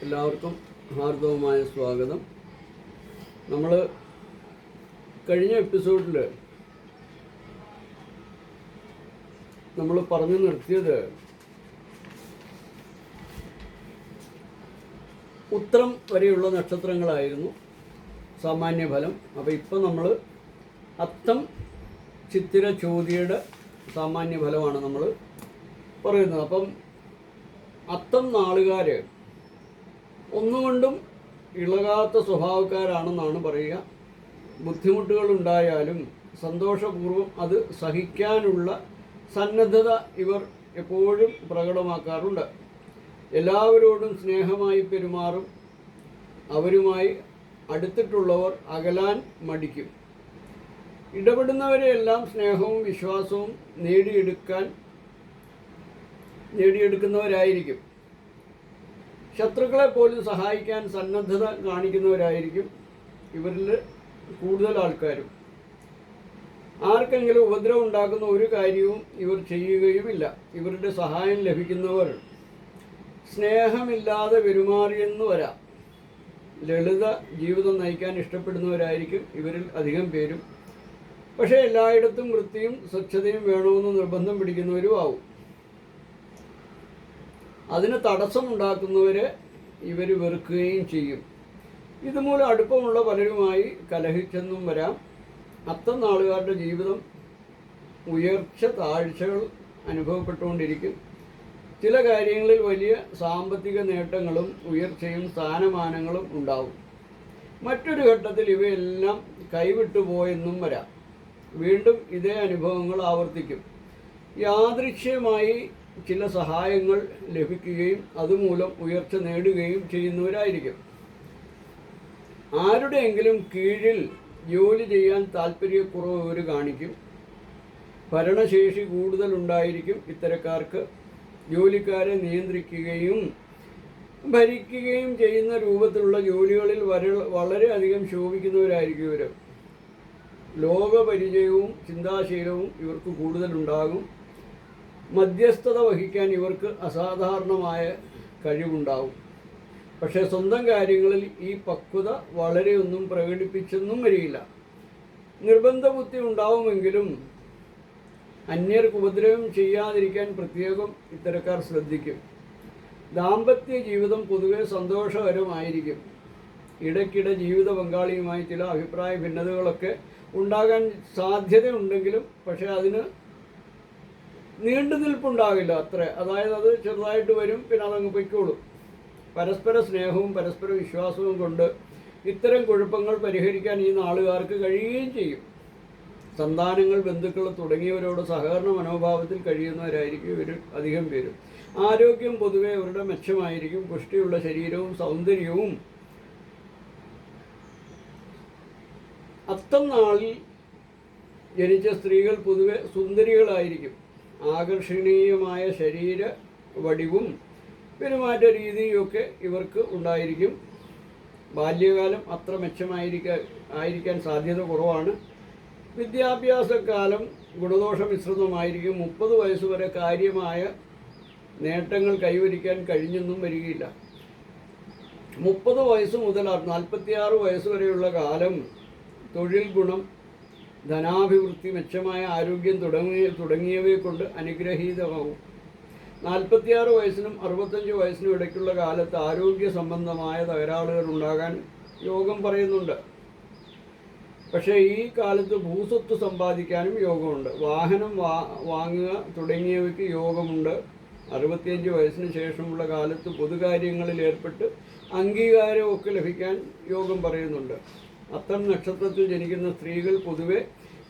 എല്ലാവർക്കും ഹാർദവമായ സ്വാഗതം. നമ്മൾ കഴിഞ്ഞ എപ്പിസോഡിൽ നമ്മൾ പറഞ്ഞു നിർത്തിയത് ഉത്രം വരെയുള്ള നക്ഷത്രങ്ങളായിരുന്നു സാമാന്യഫലം. അപ്പോൾ ഇപ്പം നമ്മൾ അത്തം ചിത്തിര ചോതിയുടെ സാമാന്യഫലമാണ് നമ്മൾ പറയുന്നത്. അപ്പം അത്തം നാളുകാർ ഒന്നുകൊണ്ടും ഇളകാത്ത സ്വഭാവക്കാരാണെന്നാണ് പറയുക. ബുദ്ധിമുട്ടുകളുണ്ടായാലും സന്തോഷപൂർവ്വം അത് സഹിക്കാനുള്ള സന്നദ്ധത ഇവർ എപ്പോഴും പ്രകടമാക്കാറുണ്ട്. എല്ലാവരോടും സ്നേഹമായി പെരുമാറും. അവരുമായി അടുത്തിട്ടുള്ളവർ അകലാൻ മടിക്കും. ഇടപെടുന്നവരെയെല്ലാം സ്നേഹവും വിശ്വാസവും നേടിയെടുക്കുന്നവരായിരിക്കും. ശത്രുക്കളെ പോലും സഹായിക്കാൻ സന്നദ്ധത കാണിക്കുന്നവരായിരിക്കും ഇവരിൽ കൂടുതൽ ആൾക്കാരും. ആർക്കെങ്കിലും ഉപദ്രവം ഉണ്ടാക്കുന്ന ഒരു കാര്യവും ഇവർ ചെയ്യുകയുമില്ല. ഇവരുടെ സഹായം ലഭിക്കുന്നവർ സ്നേഹമില്ലാതെ പെരുമാറിയെന്ന് വരാം. ലളിത ജീവിതം നയിക്കാൻ ഇഷ്ടപ്പെടുന്നവരായിരിക്കും ഇവരിൽ അധികം പേരും. പക്ഷേ എല്ലായിടത്തും വൃത്തിയും സ്വച്ഛതയും വേണമെന്ന് നിർബന്ധം പിടിക്കുന്നവരും ആവും. അതിന് തടസ്സമുണ്ടാക്കുന്നവരെ ഇവർ വെറുക്കുകയും ചെയ്യും. ഇതുമൂലം അടുപ്പമുള്ള പലരുമായി കലഹിച്ചെന്നും വരാം. അത്തം നാളുകാരുടെ ജീവിതം ഉയർച്ച താഴ്ചകൾ അനുഭവപ്പെട്ടുകൊണ്ടിരിക്കും. ചില കാര്യങ്ങളിൽ വലിയ സാമ്പത്തിക നേട്ടങ്ങളും ഉയർച്ചയും സ്ഥാനമാനങ്ങളും ഉണ്ടാവും. മറ്റൊരു ഘട്ടത്തിൽ ഇവയെല്ലാം കൈവിട്ടുപോയെന്നും വരാം. വീണ്ടും ഇതേ അനുഭവങ്ങൾ ആവർത്തിക്കും. യാദൃച്ഛ്യമായി ചില സഹായങ്ങൾ ലഭിക്കുകയും അതുമൂലം ഉയർച്ച നേടുകയും ചെയ്യുന്നവരായിരിക്കും. ആരുടെയെങ്കിലും കീഴിൽ ജോലി ചെയ്യാൻ താല്പര്യക്കുറവ് ഇവർ കാണിക്കും. ഭരണശേഷി കൂടുതലുണ്ടായിരിക്കും ഇത്തരക്കാർക്ക്. ജോലിക്കാരെ നിയന്ത്രിക്കുകയും ഭരിക്കുകയും ചെയ്യുന്ന രൂപത്തിലുള്ള ജോലികളിൽ വളരെയധികം ശോഭിക്കുന്നവരായിരിക്കും ഇവർ. ലോകപരിചയവും ചിന്താശീലവും ഇവർക്ക് കൂടുതലുണ്ടാകും. മധ്യസ്ഥത വഹിക്കാൻ ഇവർക്ക് അസാധാരണമായ കഴിവുണ്ടാവും. പക്ഷേ സ്വന്തം കാര്യങ്ങളിൽ ഈ പക്വത വളരെയൊന്നും പ്രകടിപ്പിച്ചെന്നും വരികയില്ല. നിർബന്ധ ബുദ്ധി ഉണ്ടാവുമെങ്കിലും അന്യർക്ക് ഉപദ്രവം ചെയ്യാതിരിക്കാൻ പ്രത്യേകം ഇത്തരക്കാർ ശ്രദ്ധിക്കും. ദാമ്പത്യ ജീവിതം പൊതുവെ സന്തോഷകരമായിരിക്കും. ഇടയ്ക്കിടെ ജീവിത പങ്കാളിയുമായി ചില അഭിപ്രായ ഭിന്നതകളൊക്കെ ഉണ്ടാകാൻ സാധ്യതയുണ്ടെങ്കിലും പക്ഷേ അതിന് നീണ്ടു നിൽപ്പുണ്ടാകില്ല അത്ര. അതായത് അത് ചെറുതായിട്ട് വരും, പിന്നെ അതങ്ങ് പൊയ്ക്കോളും. പരസ്പര സ്നേഹവും പരസ്പര വിശ്വാസവും കൊണ്ട് ഇത്തരം കുഴപ്പങ്ങൾ പരിഹരിക്കാൻ ഈ നാളുകാർക്ക് കഴിയുകയും ചെയ്യും. സന്താനങ്ങൾ, ബന്ധുക്കൾ തുടങ്ങിയവരോട് സഹകരണ മനോഭാവത്തിൽ കഴിയുന്നവരായിരിക്കും ഇവർ അധികം പേരും. ആരോഗ്യം പൊതുവെ ഇവരുടെ മെച്ചമായിരിക്കും. പുഷ്ടിയുള്ള ശരീരവും സൗന്ദര്യവും. അത്തം നാളിൽ ജനിച്ച സ്ത്രീകൾ പൊതുവെ സുന്ദരികളായിരിക്കും. ആകർഷണീയമായ ശരീര വടിവും പെരുമാറ്റ രീതിയൊക്കെ ഇവർക്ക് ഉണ്ടായിരിക്കും. ബാല്യകാലം അത്ര മെച്ചമായിരിക്കാൻ സാധ്യത കുറവാണ്. വിദ്യാഭ്യാസകാലം ഗുണദോഷ മിശ്രിതമായിരിക്കും. 30 വയസ്സ് വരെ കാര്യമായ നേട്ടങ്ങൾ കൈവരിക്കാൻ കഴിഞ്ഞെന്നും വരികയില്ല. 30 വയസ്സ് മുതൽ 46 വയസ്സ് വരെയുള്ള കാലം തൊഴിൽ ഗുണം, ധനാഭിവൃദ്ധി, മെച്ചമായ ആരോഗ്യം തുടങ്ങിയവയെ കൊണ്ട് അനുഗ്രഹീതമാകും. 46 വയസ്സിനും 65 വയസ്സിനും ഇടയ്ക്കുള്ള കാലത്ത് ആരോഗ്യ സംബന്ധമായ തകരാറുകൾ ഉണ്ടാകാൻ യോഗം പറയുന്നുണ്ട്. പക്ഷേ ഈ കാലത്ത് ഭൂസ്വത്ത് സമ്പാദിക്കാനും യോഗമുണ്ട്. വാഹനം വാങ്ങുക തുടങ്ങിയവയ്ക്ക് യോഗമുണ്ട്. 65 വയസ്സിന് ശേഷമുള്ള കാലത്ത് പൊതുകാര്യങ്ങളിൽ ഏർപ്പെട്ട് അംഗീകാരമൊക്കെ ലഭിക്കാൻ യോഗം പറയുന്നുണ്ട്. അത്തം നക്ഷത്രത്തിൽ ജനിക്കുന്ന സ്ത്രീകൾ പൊതുവെ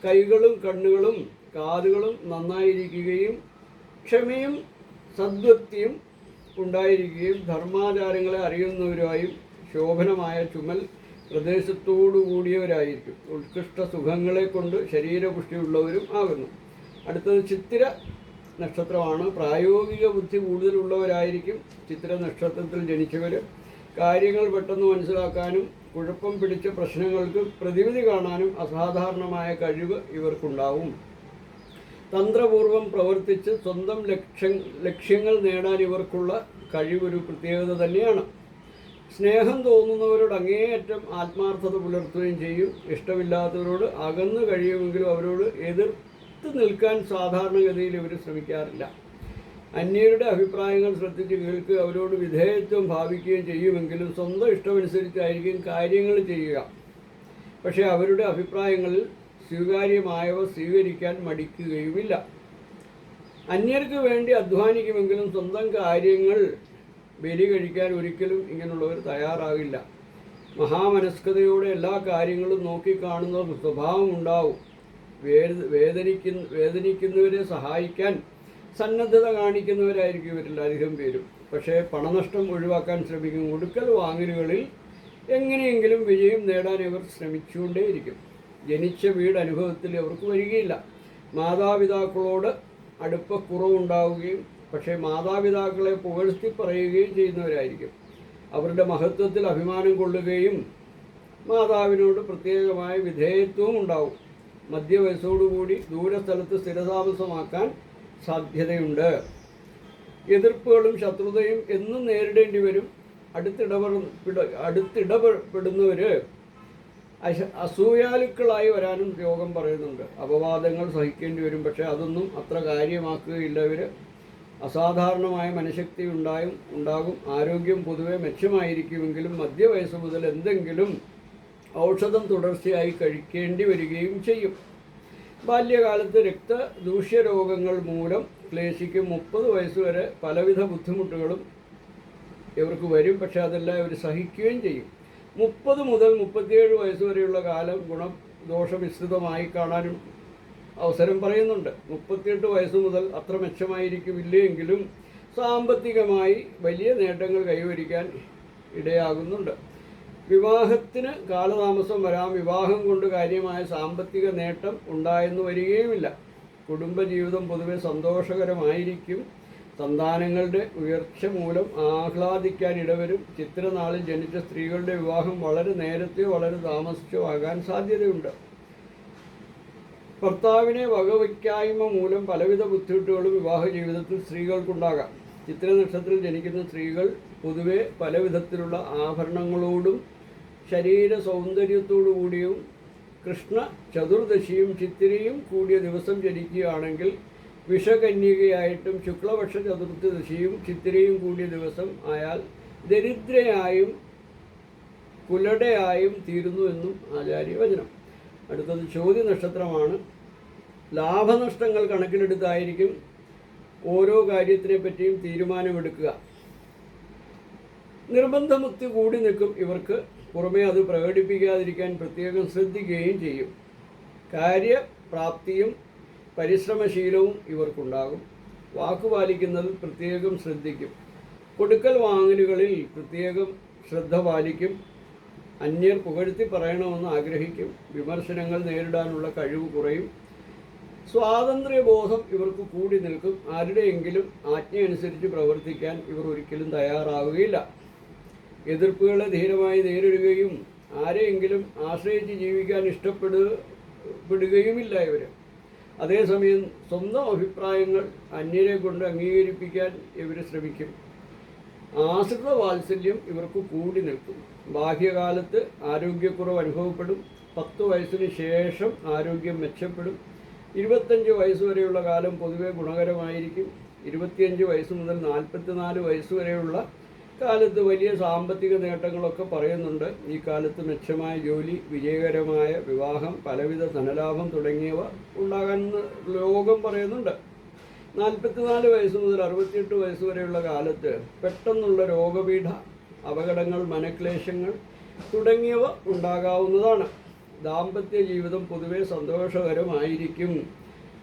കൈകളും കണ്ണുകളും കാതുകളും നന്നായിരിക്കുകയും ക്ഷമയും സദ്വൃത്തിയും ഉണ്ടായിരിക്കുകയും ധർമാചാരങ്ങളെ അറിയുന്നവരായും ശോഭനമായ ചുമൽ പ്രദേശത്തോടു കൂടിയവരായിരിക്കും. ഉത്കൃഷ്ട സുഖങ്ങളെ കൊണ്ട് ശരീരപുഷ്ടിയുള്ളവരും ആകുന്നു. അടുത്തത് ചിത്തിര നക്ഷത്രമാണ്. പ്രായോഗിക ബുദ്ധി കൂടുതലുള്ളവരായിരിക്കും ചിത്തിര നക്ഷത്രത്തിൽ ജനിച്ചവർ. കാര്യങ്ങൾ പെട്ടെന്ന് മനസ്സിലാക്കാനും കുഴപ്പം പിടിച്ച പ്രശ്നങ്ങൾക്ക് പ്രതിവിധി കാണാനും അസാധാരണമായ കഴിവ് ഇവർക്കുണ്ടാവും. തന്ത്രപൂർവം പ്രവർത്തിച്ച് സ്വന്തം ലക്ഷ്യങ്ങൾ നേടാൻ ഇവർക്കുള്ള കഴിവൊരു പ്രത്യേകത തന്നെയാണ്. സ്നേഹം തോന്നുന്നവരോട് അങ്ങേയറ്റം ആത്മാർത്ഥത പുലർത്തുകയും ചെയ്യും. ഇഷ്ടമില്ലാത്തവരോട് അകന്നു കഴിയുമെങ്കിലും അവരോട് എതിർത്ത് നിൽക്കാൻ സാധാരണഗതിയിൽ ഇവർ ശ്രമിക്കാറില്ല. അന്യരുടെ അഭിപ്രായങ്ങൾ ശ്രദ്ധിച്ച് കേൾക്കുക, അവരോട് വിധേയത്വം ഭാവിക്കുകയും ചെയ്യുമെങ്കിലും സ്വന്തം ഇഷ്ടമനുസരിച്ചായിരിക്കും കാര്യങ്ങൾ ചെയ്യുക. പക്ഷേ അവരുടെ അഭിപ്രായങ്ങളിൽ സ്വീകാര്യമായവ സ്വീകരിക്കാൻ മടിക്കുകയുമില്ല. അന്യർക്ക് വേണ്ടി അധ്വാനിക്കുമെങ്കിലും സ്വന്തം കാര്യങ്ങൾ ബലി കഴിക്കാൻ ഒരിക്കലും ഇങ്ങനെയുള്ളവർ തയ്യാറാകില്ല. മഹാമനസ്കതയോടെ എല്ലാ കാര്യങ്ങളും നോക്കിക്കാണുന്ന സ്വഭാവമുണ്ടാവും. വേദനിക്കുന്നവരെ സഹായിക്കാൻ സന്നദ്ധത കാണിക്കുന്നവരായിരിക്കും ഇവരിൽ അധികം പേരും. പക്ഷേ പണനഷ്ടം ഒഴിവാക്കാൻ ശ്രമിക്കും. കൊടുക്കൽ വാങ്ങലുകളിൽ എങ്ങനെയെങ്കിലും വിജയം നേടാൻ ഇവർ ശ്രമിച്ചുകൊണ്ടേയിരിക്കും. ജനിച്ച വീട് അനുഭവത്തിൽ അവർക്ക് വരികയില്ല. മാതാപിതാക്കളോട് അടുപ്പക്കുറവുണ്ടാവുകയും പക്ഷേ മാതാപിതാക്കളെ പുകഴ്ത്തി പറയുകയും ചെയ്യുന്നവരായിരിക്കും. അവരുടെ മഹത്വത്തിൽ അഭിമാനം കൊള്ളുകയും മാതാവിനോട് പ്രത്യേകമായ വിധേയത്വവും ഉണ്ടാവും. മധ്യവയസ്സോടുകൂടി ദൂരസ്ഥലത്ത് സ്ഥിരതാമസമാക്കാൻ സാധ്യതയുണ്ട്. എതിർപ്പുകളും ശത്രുതയും എന്നും നേരിടേണ്ടി വരും. അടുത്തിടപെടുന്നവർ അസൂയാലുക്കളായി വരാനും യോഗം പറയുന്നുണ്ട്. അപവാദങ്ങൾ സഹിക്കേണ്ടി വരും. പക്ഷേ അതൊന്നും അത്ര കാര്യമാക്കുകയില്ല. ഇവർ അസാധാരണമായ മനഃശക്തി ഉണ്ടാകും. ആരോഗ്യം പൊതുവെ മെച്ചമായിരിക്കുമെങ്കിലും മധ്യവയസ്സ് മുതൽ എന്തെങ്കിലും ഔഷധം തുടർച്ചയായി കഴിക്കേണ്ടി വരികയും ചെയ്യും. ബാല്യകാലത്ത് രക്തദൂഷ്യരോഗങ്ങൾ മൂലം ക്ലേശിക്കും. 30 വയസ്സുവരെ പലവിധ ബുദ്ധിമുട്ടുകളും ഇവർക്ക് വരും. പക്ഷേ അതെല്ലാം ഇവർ സഹിക്കുകയും ചെയ്യും. 30 മുതൽ 37 വയസ്സുവരെയുള്ള കാലം ഗുണദോഷമിശ്രിതമായി കാണാനും അവസരം പറയുന്നുണ്ട്. 38 വയസ്സ് മുതൽ അത്ര മെച്ചമായിരിക്കുമില്ലെങ്കിലും സാമ്പത്തികമായി വലിയ നേട്ടങ്ങൾ കൈവരിക്കാൻ ഇടയാകുന്നുണ്ട്. വിവാഹത്തിന് കാലതാമസം വരാം. വിവാഹം കൊണ്ട് കാര്യമായ സാമ്പത്തിക നേട്ടം ഉണ്ടായെന്ന് വരികയുമില്ല. കുടുംബജീവിതം പൊതുവെ സന്തോഷകരമായിരിക്കും. സന്താനങ്ങളുടെ ഉയർച്ച മൂലം ആഹ്ലാദിക്കാൻ ഇടവരും. ചിത്രനാളിൽ ജനിച്ച സ്ത്രീകളുടെ വിവാഹം വളരെ നേരത്തെയോ വളരെ താമസിച്ചോ ആകാൻ സാധ്യതയുണ്ട്. ഭർത്താവിനെ വകവയ്ക്കായ്മ മൂലം പലവിധ ബുദ്ധിമുട്ടുകളും വിവാഹ ജീവിതത്തിൽ സ്ത്രീകൾക്കുണ്ടാകാം. ചിത്ര നക്ഷത്രത്തിൽ ജനിക്കുന്ന സ്ത്രീകൾ പൊതുവെ പലവിധത്തിലുള്ള ആഭരണങ്ങളോടും ശരീര സൗന്ദര്യത്തോടു കൂടിയും കൃഷ്ണ ചതുർദശിയും ചിത്തിരയും കൂടിയ ദിവസം ജനിക്കുകയാണെങ്കിൽ വിഷകന്യകയായിട്ടും ശുക്ലപക്ഷ ചതുർദശിയും ചിത്തിരയും കൂടിയ ദിവസം ആയാൽ ദരിദ്രയായും കുലടയായും തീരുന്നു എന്നും ആചാര്യവചനം. അടുത്തത് ചോദ്യ നക്ഷത്രമാണ്. ലാഭനഷ്ടങ്ങൾ കണക്കിലെടുത്തായിരിക്കും ഓരോ കാര്യത്തിനെ പറ്റിയും തീരുമാനമെടുക്കുക. നിർബന്ധമുക്തി കൂടി നിൽക്കും ഇവർക്ക്. പുറമേ അത് പ്രകടിപ്പിക്കാതിരിക്കാൻ പ്രത്യേകം ശ്രദ്ധിക്കുകയും ചെയ്യും. കാര്യപ്രാപ്തിയും പരിശ്രമശീലവും ഇവർക്കുണ്ടാകും. വാക്കുപാലിക്കുന്നതിൽ പ്രത്യേകം ശ്രദ്ധിക്കും. കൊടുക്കൽ വാങ്ങലുകളിൽ പ്രത്യേകം ശ്രദ്ധ പാലിക്കും. അന്യർ പുകഴ്ത്തി പറയണമെന്ന് ആഗ്രഹിക്കും. വിമർശനങ്ങൾ നേരിടാനുള്ള കഴിവ് കുറയും. സ്വാതന്ത്ര്യബോധം ഇവർക്ക് കൂടി നിൽക്കും. ആരുടെയെങ്കിലും ആജ്ഞയനുസരിച്ച് പ്രവർത്തിക്കാൻ ഇവർ ഒരിക്കലും തയ്യാറാവുകയില്ല. എതിർപ്പുകളെ ധീരമായി നേരിടുകയും ആരെയെങ്കിലും ആശ്രയിച്ച് ജീവിക്കാൻ ഇഷ്ടപ്പെടുകയുമില്ല ഇവർ. അതേസമയം സ്വന്തം അഭിപ്രായങ്ങൾ അന്യരെ കൊണ്ട് അംഗീകരിപ്പിക്കാൻ ഇവർ ശ്രമിക്കും. ആശ്രിത വാത്സല്യം ഇവർക്ക് കൂടി നിൽക്കും. ബാഹ്യകാലത്ത് ആരോഗ്യക്കുറവ് അനുഭവപ്പെടും. 10 വയസ്സിന് ശേഷം ആരോഗ്യം മെച്ചപ്പെടും. 25 വയസ്സ് വരെയുള്ള കാലം പൊതുവെ ഗുണകരമായിരിക്കും. 25 വയസ്സ് മുതൽ 44 വയസ്സ് വരെയുള്ള കാലത്ത് വലിയ സാമ്പത്തിക നേട്ടങ്ങളൊക്കെ പറയുന്നുണ്ട്. ഈ കാലത്ത് മെച്ചമായ ജോലി, വിജയകരമായ വിവാഹം, പലവിധ ധനലാഭം തുടങ്ങിയവ ഉണ്ടാകാമെന്ന് ലോകം പറയുന്നുണ്ട്. 44 വയസ്സ് മുതൽ 68 വയസ്സ് വരെയുള്ള കാലത്ത് പെട്ടെന്നുള്ള രോഗപീഠ, അപകടങ്ങൾ, മനക്ലേശങ്ങൾ തുടങ്ങിയവ ഉണ്ടാകാവുന്നതാണ്. ദാമ്പത്യ ജീവിതം പൊതുവെ സന്തോഷകരമായിരിക്കും.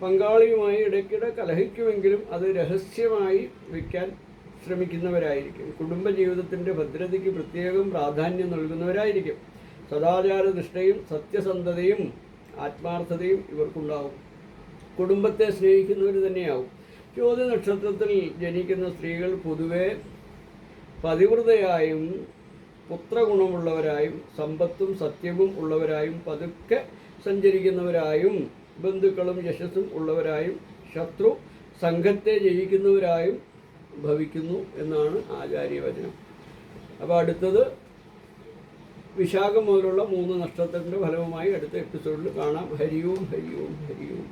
പങ്കാളിയുമായി ഇടയ്ക്കിടെ കലഹിക്കുമെങ്കിലും അത് രഹസ്യമായി വയ്ക്കാൻ ശ്രമിക്കുന്നവരായിരിക്കും. കുടുംബജീവിതത്തിൻ്റെ ഭദ്രതയ്ക്ക് പ്രത്യേകം പ്രാധാന്യം നൽകുന്നവരായിരിക്കും. സദാചാരനിഷ്ഠയും സത്യസന്ധതയും ആത്മാർത്ഥതയും ഇവർക്കുണ്ടാകും. കുടുംബത്തെ സ്നേഹിക്കുന്നവർ തന്നെയാവും. ചോദ്യ നക്ഷത്രത്തിൽ ജനിക്കുന്ന സ്ത്രീകൾ പൊതുവെ പതിവ്രതയായും പുത്രഗുണമുള്ളവരായും സമ്പത്തും സത്യവും ഉള്ളവരായും പതുക്കെ സഞ്ചരിക്കുന്നവരായും ബന്ധുക്കളും യശസ്സും ഉള്ളവരായും ശത്രു സംഘത്തെ ജയിക്കുന്നവരായും ഭവിക്കുന്നു എന്നാണ് ആചാര്യവചനം. അപ്പോൾ അടുത്തത് വിശാഖം മുതലുള്ള 3 നക്ഷത്രത്തിൻ്റെ ഫലവുമായി അടുത്ത എപ്പിസോഡിൽ കാണാം. ഹരിയോം ഹരിയോം ഹരിയോം.